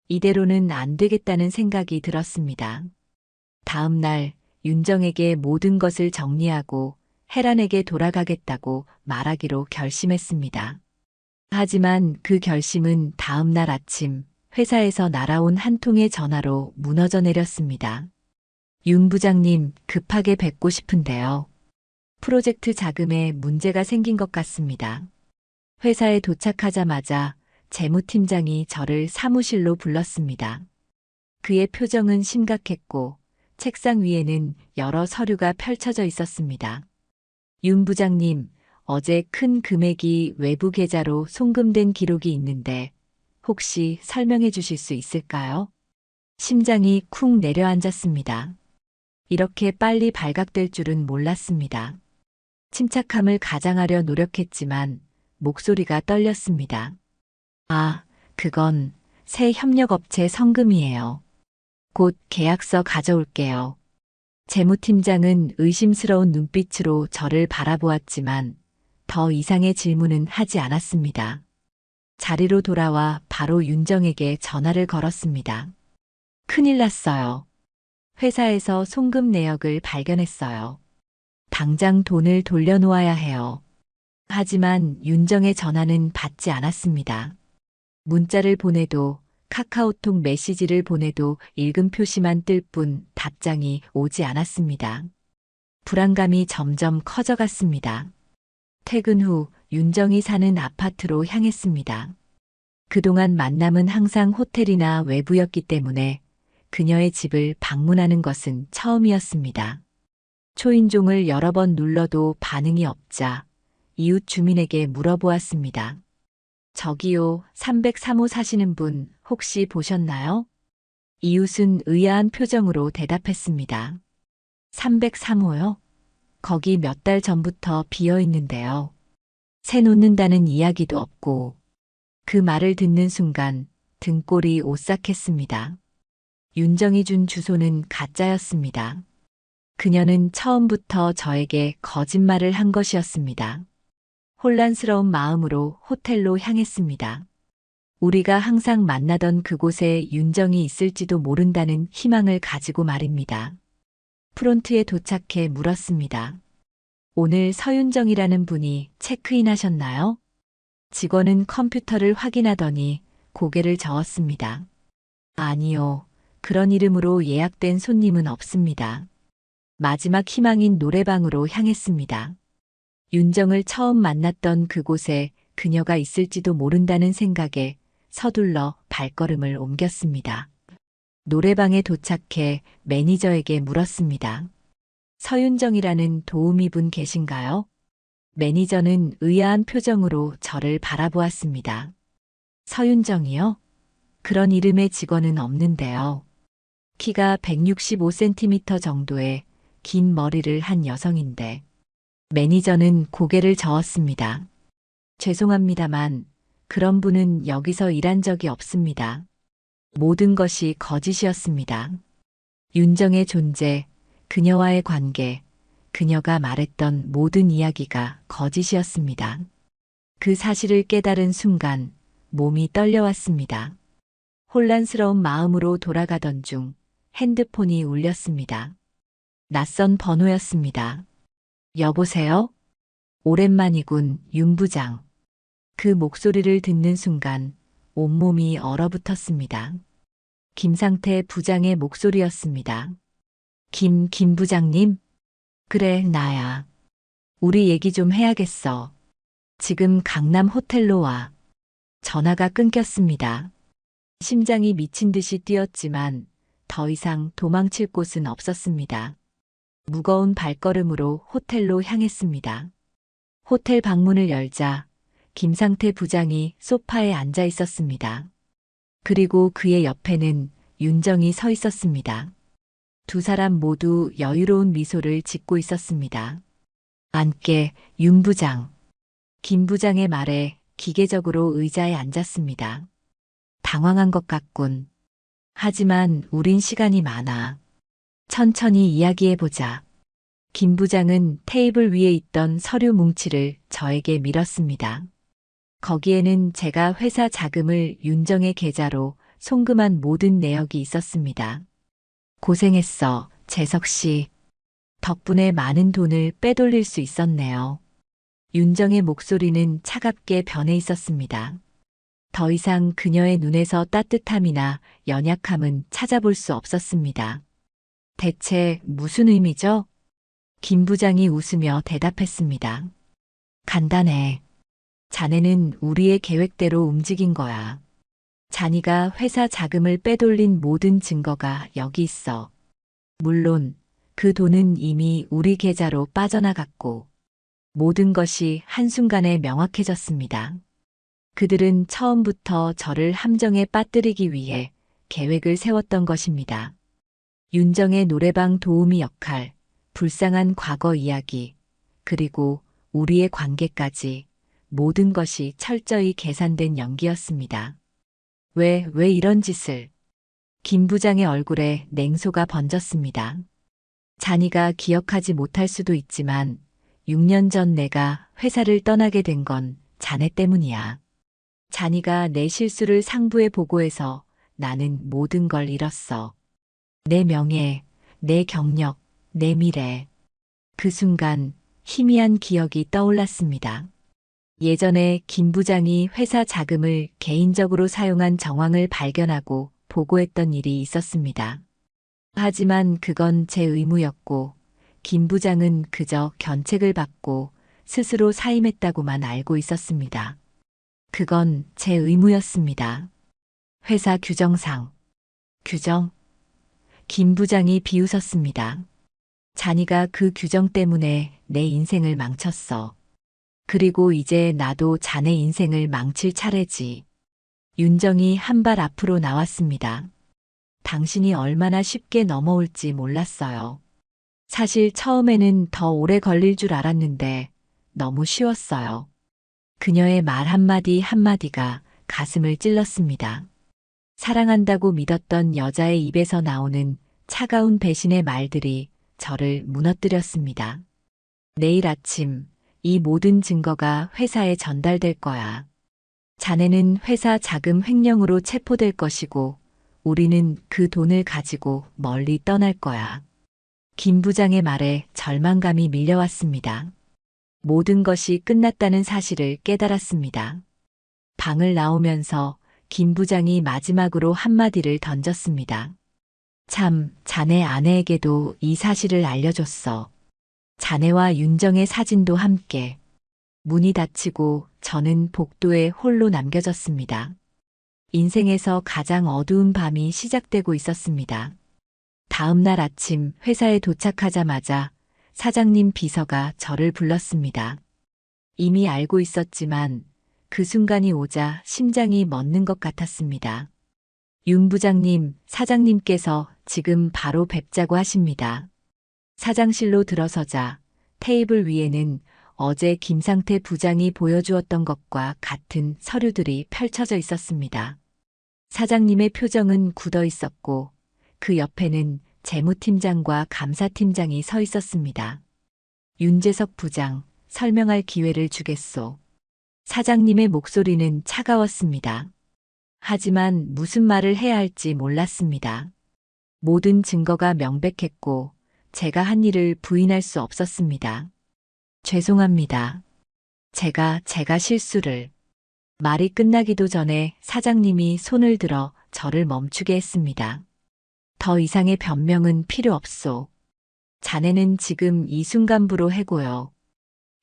이대로는 안 되겠다는 생각이 들었습니다. 다음 날 윤정에게 모든 것을 정리하고 헤란에게 돌아가겠다고 말하기로 결심했습니다. 하지만 그 결심은 다음 날 아침 회사에서 날아온 한 통의 전화로 무너져 내렸습니다. 윤 부장님, 급하게 뵙고 싶은데요. 프로젝트 자금에 문제가 생긴 것 같습니다. 회사에 도착하자마자 재무팀장이 저를 사무실로 불렀습니다. 그의 표정은 심각했고 책상 위에는 여러 서류가 펼쳐져 있었습니다. 윤 부장님, 어제 큰 금액이 외부 계좌로 송금된 기록이 있는데 혹시 설명해 주실 수 있을까요? 심장이 쿵 내려앉았습니다. 이렇게 빨리 발각될 줄은 몰랐습니다. 침착함을 가장하려 노력했지만 목소리가 떨렸습니다. 아, 그건 새 협력업체 성금이에요. 곧 계약서 가져올게요. 재무팀장은 의심스러운 눈빛으로 저를 바라보았지만 더 이상의 질문은 하지 않았습니다. 자리로 돌아와 바로 윤정에게 전화를 걸었습니다. 큰일 났어요. 회사에서 송금 내역을 발견했어요. 당장 돈을 돌려놓아야 해요. 하지만 윤정의 전화는 받지 않았습니다. 문자를 보내도 카카오톡 메시지를 보내도 읽음 표시만 뜰 뿐 답장이 오지 않았습니다. 불안감이 점점 커져갔습니다. 퇴근 후 윤정이 사는 아파트로 향했습니다. 그동안 만남은 항상 호텔이나 외부였기 때문에 그녀의 집을 방문하는 것은 처음이었습니다. 초인종을 여러 번 눌러도 반응이 없자 이웃 주민에게 물어보았습니다. 저기요, 303호 사시는 분 혹시 보셨나요? 이웃은 의아한 표정으로 대답했습니다. 303호요? 거기 몇 달 전부터 비어 있는데요. 새 놓는다는 이야기도 없고. 그 말을 듣는 순간 등골이 오싹했습니다. 윤정이 준 주소는 가짜였습니다. 그녀는 처음부터 저에게 거짓말을 한 것이었습니다. 혼란스러운 마음으로 호텔로 향했습니다. 우리가 항상 만나던 그곳에 윤정이 있을지도 모른다는 희망을 가지고 말입니다. 프론트에 도착해 물었습니다. 오늘 서윤정이라는 분이 체크인 하셨나요? 직원은 컴퓨터를 확인하더니 고개를 저었습니다. 아니요. 그런 이름으로 예약된 손님은 없습니다. 마지막 희망인 노래방으로 향했습니다. 윤정을 처음 만났던 그곳에 그녀가 있을지도 모른다는 생각에 서둘러 발걸음을 옮겼습니다. 노래방에 도착해 매니저에게 물었습니다. 서윤정이라는 도우미 분 계신가요? 매니저는 의아한 표정으로 저를 바라보았습니다. 서윤정이요? 그런 이름의 직원은 없는데요. 키가 165cm 정도의 긴 머리를 한 여성인데 매니저는 고개를 저었습니다. 죄송합니다만 그런 분은 여기서 일한 적이 없습니다. 모든 것이 거짓이었습니다. 윤정의 존재, 그녀와의 관계, 그녀가 말했던 모든 이야기가 거짓이었습니다. 그 사실을 깨달은 순간 몸이 떨려왔습니다. 혼란스러운 마음으로 돌아가던 중 핸드폰이 울렸습니다. 낯선 번호였습니다. 여보세요? 오랜만이군, 윤 부장. 그 목소리를 듣는 순간 온몸이 얼어붙었습니다. 김상태 부장의 목소리였습니다. 김 부장님? 그래, 나야. 우리 얘기 좀 해야겠어. 지금 강남 호텔로 와. 전화가 끊겼습니다. 심장이 미친 듯이 뛰었지만 더 이상 도망칠 곳은 없었습니다. 무거운 발걸음으로 호텔로 향했습니다. 호텔 방문을 열자 김상태 부장이 소파에 앉아 있었습니다. 그리고 그의 옆에는 윤정이 서 있었습니다. 두 사람 모두 여유로운 미소를 짓고 있었습니다. 앉게, 윤 부장. 김 부장의 말에 기계적으로 의자에 앉았습니다. 당황한 것 같군. 하지만 우린 시간이 많아. 천천히 이야기해보자. 김 부장은 테이블 위에 있던 서류 뭉치를 저에게 밀었습니다. 거기에는 제가 회사 자금을 윤정의 계좌로 송금한 모든 내역이 있었습니다. 고생했어, 재석 씨. 덕분에 많은 돈을 빼돌릴 수 있었네요. 윤정의 목소리는 차갑게 변해 있었습니다. 더 이상 그녀의 눈에서 따뜻함이나 연약함은 찾아볼 수 없었습니다. 대체 무슨 의미죠? 김 부장이 웃으며 대답했습니다. 간단해. 자네는 우리의 계획대로 움직인 거야. 자니가 회사 자금을 빼돌린 모든 증거가 여기 있어. 물론 그 돈은 이미 우리 계좌로 빠져나갔고 모든 것이 한순간에 명확해졌습니다. 그들은 처음부터 저를 함정에 빠뜨리기 위해 계획을 세웠던 것입니다. 윤정의 노래방 도우미 역할, 불쌍한 과거 이야기, 그리고 우리의 관계까지 모든 것이 철저히 계산된 연기였습니다. 왜 이런 짓을? 김 부장의 얼굴에 냉소가 번졌습니다. 자니가 기억하지 못할 수도 있지만 6년 전 내가 회사를 떠나게 된 건 자네 때문이야. 자니가 내 실수를 상부에 보고해서 나는 모든 걸 잃었어. 내 명예, 내 경력, 내 미래. 그 순간 희미한 기억이 떠올랐습니다. 예전에 김 부장이 회사 자금을 개인적으로 사용한 정황을 발견하고 보고했던 일이 있었습니다. 하지만 그건 제 의무였고 김 부장은 그저 견책을 받고 스스로 사임했다고만 알고 있었습니다. 그건 제 의무였습니다. 회사 규정상. 규정? 김 부장이 비웃었습니다. 자니가 그 규정 때문에 내 인생을 망쳤어. 그리고 이제 나도 자네 인생을 망칠 차례지. 윤정이 한 발 앞으로 나왔습니다. 당신이 얼마나 쉽게 넘어올지 몰랐어요. 사실 처음에는 더 오래 걸릴 줄 알았는데 너무 쉬웠어요. 그녀의 말 한마디 한마디가 가슴을 찔렀습니다. 사랑한다고 믿었던 여자의 입에서 나오는 차가운 배신의 말들이 저를 무너뜨렸습니다. 내일 아침 이 모든 증거가 회사에 전달될 거야. 자네는 회사 자금 횡령으로 체포될 것이고 우리는 그 돈을 가지고 멀리 떠날 거야. 김 부장의 말에 절망감이 밀려왔습니다. 모든 것이 끝났다는 사실을 깨달았습니다. 방을 나오면서 김 부장이 마지막으로 한마디를 던졌습니다. 참, 자네 아내에게도 이 사실을 알려줬어. 자네와 윤정의 사진도 함께. 문이 닫히고 저는 복도에 홀로 남겨졌습니다. 인생에서 가장 어두운 밤이 시작되고 있었습니다. 다음 날 아침 회사에 도착하자마자 사장님 비서가 저를 불렀습니다. 이미 알고 있었지만 그 순간이 오자 심장이 멎는 것 같았습니다. 윤 부장님, 사장님께서 지금 바로 뵙자고 하십니다. 사장실로 들어서자 테이블 위에는 어제 김상태 부장이 보여주었던 것과 같은 서류들이 펼쳐져 있었습니다. 사장님의 표정은 굳어 있었고 그 옆에는 재무팀장과 감사팀장이 서 있었습니다. 윤재석 부장, 설명할 기회를 주겠소. 사장님의 목소리는 차가웠습니다. 하지만 무슨 말을 해야 할지 몰랐습니다. 모든 증거가 명백했고 제가 한 일을 부인할 수 없었습니다. 죄송합니다. 제가 실수를. 말이 끝나기도 전에 사장님이 손을 들어 저를 멈추게 했습니다. 더 이상의 변명은 필요 없소. 자네는 지금 이 순간부로 해고요.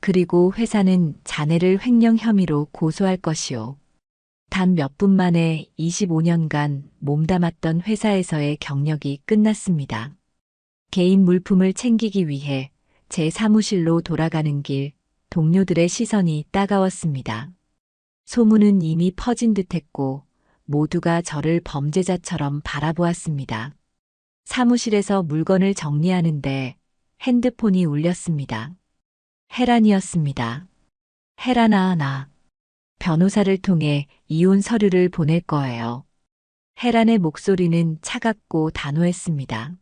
그리고 회사는 자네를 횡령 혐의로 고소할 것이오. 단 몇 분 만에 25년간 몸담았던 회사에서의 경력이 끝났습니다. 개인 물품을 챙기기 위해 제 사무실로 돌아가는 길, 동료들의 시선이 따가웠습니다. 소문은 이미 퍼진 듯했고 모두가 저를 범죄자처럼 바라보았습니다. 사무실에서 물건을 정리하는데 핸드폰이 울렸습니다. 혜란이었습니다. 혜란아, 나 변호사를 통해 이혼 서류를 보낼 거예요. 혜란의 목소리는 차갑고 단호했습니다.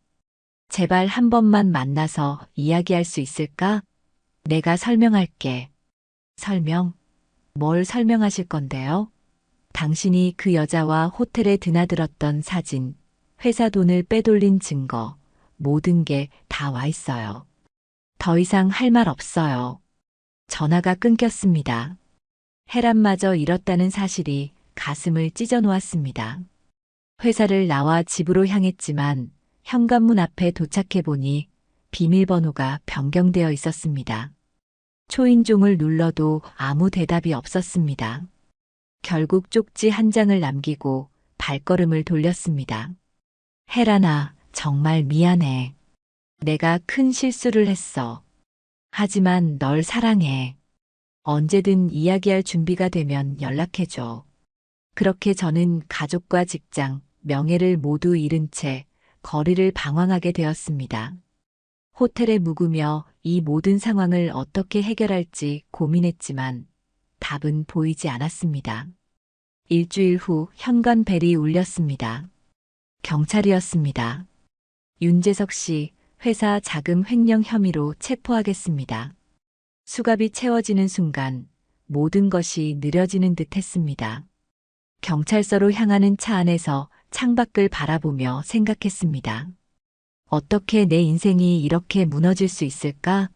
제발 한 번만 만나서 이야기할 수 있을까? 내가 설명할게. 설명? 뭘 설명하실 건데요? 당신이 그 여자와 호텔에 드나들었던 사진, 회사 돈을 빼돌린 증거, 모든 게 다 와 있어요. 더 이상 할 말 없어요. 전화가 끊겼습니다. 혜란마저 잃었다는 사실이 가슴을 찢어 놓았습니다. 회사를 나와 집으로 향했지만 현관문 앞에 도착해 보니 비밀번호가 변경되어 있었습니다. 초인종을 눌러도 아무 대답이 없었습니다. 결국 쪽지 한 장을 남기고 발걸음을 돌렸습니다. 혜란아, 정말 미안해. 내가 큰 실수를 했어. 하지만 널 사랑해. 언제든 이야기할 준비가 되면 연락해줘. 그렇게 저는 가족과 직장, 명예를 모두 잃은 채 거리를 방황하게 되었습니다. 호텔에 묵으며 이 모든 상황을 어떻게 해결할지 고민했지만 답은 보이지 않았습니다. 일주일 후 현관 벨이 울렸습니다. 경찰이었습니다. 윤재석 씨, 회사 자금 횡령 혐의로 체포하겠습니다. 수갑이 채워지는 순간 모든 것이 느려지는 듯 했습니다. 경찰서로 향하는 차 안에서 창밖을 바라보며 생각했습니다. 어떻게 내 인생이 이렇게 무너질 수 있을까?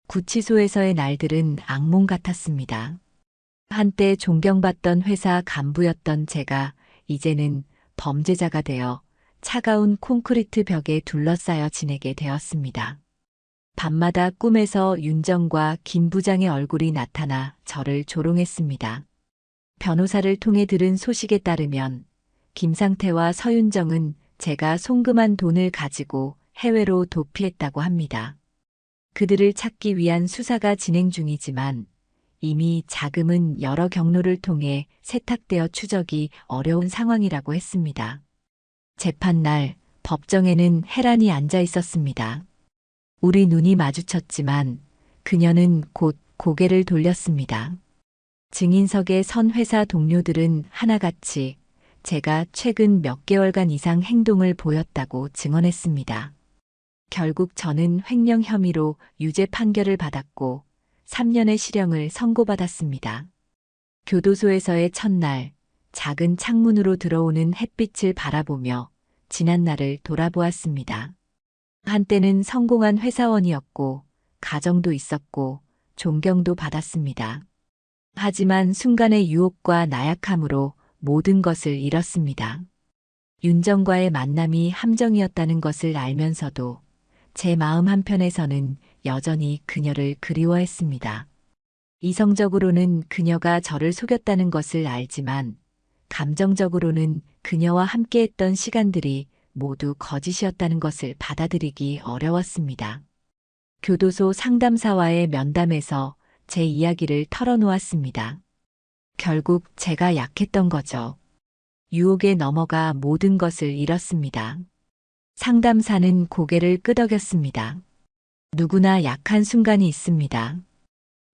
구치소에서의 날들은 악몽 같았습니다. 한때 존경받던 회사 간부였던 제가 이제는 범죄자가 되어 차가운 콘크리트 벽에 둘러싸여 지내게 되었습니다. 밤마다 꿈에서 윤정과 김 부장의 얼굴이 나타나 저를 조롱했습니다. 변호사를 통해 들은 소식에 따르면 김상태와 서윤정은 제가 송금한 돈을 가지고 해외로 도피했다고 합니다. 그들을 찾기 위한 수사가 진행 중이지만 이미 자금은 여러 경로를 통해 세탁되어 추적이 어려운 상황이라고 했습니다. 재판날 법정에는 혜란이 앉아 있었습니다. 우리 눈이 마주쳤지만 그녀는 곧 고개를 돌렸습니다. 증인석에 선 회사 동료들은 하나같이 제가 최근 몇 개월간 이상 행동을 보였다고 증언했습니다. 결국 저는 횡령 혐의로 유죄 판결을 받았고 3년의 실형을 선고받았습니다. 교도소에서의 첫날, 작은 창문으로 들어오는 햇빛을 바라보며 지난 날을 돌아보았습니다. 한때는 성공한 회사원이었고, 가정도 있었고, 존경도 받았습니다. 하지만 순간의 유혹과 나약함으로 모든 것을 잃었습니다. 윤정과의 만남이 함정이었다는 것을 알면서도 제 마음 한편에서는 여전히 그녀를 그리워했습니다. 이성적으로는 그녀가 저를 속였다는 것을 알지만 감정적으로는 그녀와 함께했던 시간들이 모두 거짓이었다는 것을 받아들이기 어려웠습니다. 교도소 상담사와의 면담에서 제 이야기를 털어놓았습니다. 결국 제가 약했던 거죠. 유혹에 넘어가 모든 것을 잃었습니다. 상담사는 고개를 끄덕였습니다. 누구나 약한 순간이 있습니다.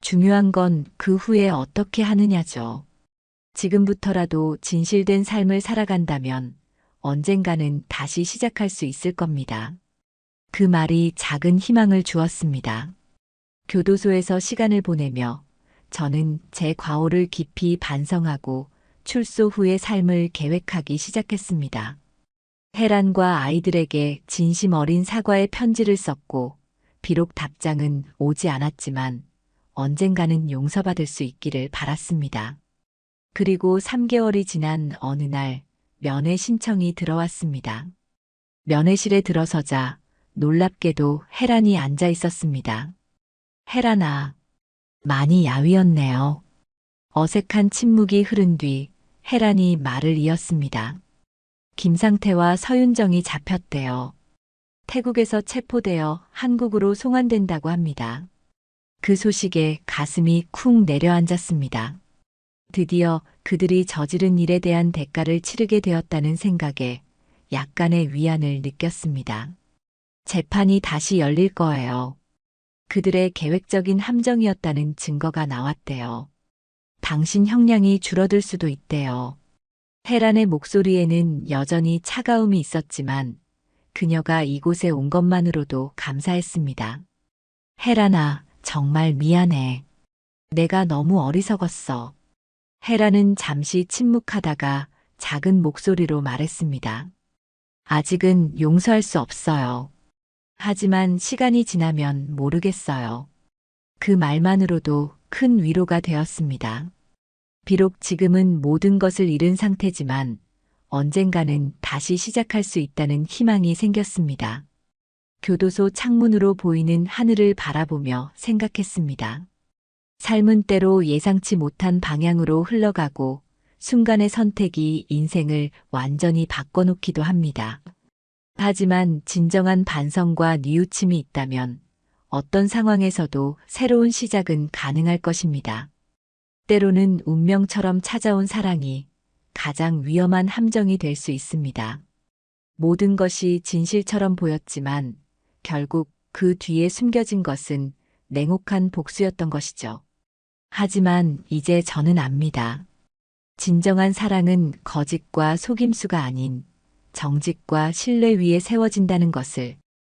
중요한 건 그 후에 어떻게 하느냐죠. 지금부터라도 진실된 삶을 살아간다면 언젠가는 다시 시작할 수 있을 겁니다. 그 말이 작은 희망을 주었습니다. 교도소에서 시간을 보내며 저는 제 과오를 깊이 반성하고 출소 후의 삶을 계획하기 시작했습니다. 혜란과 아이들에게 진심 어린 사과의 편지를 썼고 비록 답장은 오지 않았지만 언젠가는 용서받을 수 있기를 바랐습니다. 그리고 3개월이 지난 어느 날 면회 신청이 들어왔습니다. 면회실에 들어서자 놀랍게도 혜란이 앉아 있었습니다. 혜란아, 많이 야위었네요. 어색한 침묵이 흐른 뒤 혜란이 말을 이었습니다. 김상태와 서윤정이 잡혔대요. 태국에서 체포되어 한국으로 송환된다고 합니다. 그 소식에 가슴이 쿵 내려앉았습니다. 드디어 그들이 저지른 일에 대한 대가를 치르게 되었다는 생각에 약간의 위안을 느꼈습니다. 재판이 다시 열릴 거예요. 그들의 계획적인 함정이었다는 증거가 나왔대요. 당신 형량이 줄어들 수도 있대요. 혜란의 목소리에는 여전히 차가움이 있었지만 그녀가 이곳에 온 것만으로도 감사했습니다. 혜란아, 정말 미안해. 내가 너무 어리석었어. 혜란은 잠시 침묵하다가 작은 목소리로 말했습니다. 아직은 용서할 수 없어요. 하지만 시간이 지나면 모르겠어요. 그 말만으로도 큰 위로가 되었습니다. 비록 지금은 모든 것을 잃은 상태지만 언젠가는 다시 시작할 수 있다는 희망이 생겼습니다. 교도소 창문으로 보이는 하늘을 바라보며 생각했습니다. 삶은 때로 예상치 못한 방향으로 흘러가고 순간의 선택이 인생을 완전히 바꿔놓기도 합니다. 하지만 진정한 반성과 뉘우침이 있다면 어떤 상황에서도 새로운 시작은 가능할 것입니다. 때로는 운명처럼 찾아온 사랑이 가장 위험한 함정이 될 수 있습니다. 모든 것이 진실처럼 보였지만 결국 그 뒤에 숨겨진 것은 냉혹한 복수였던 것이죠. 하지만 이제 저는 압니다. 진정한 사랑은 거짓과 속임수가 아닌 정직과 신뢰 위에 세워진다는 것을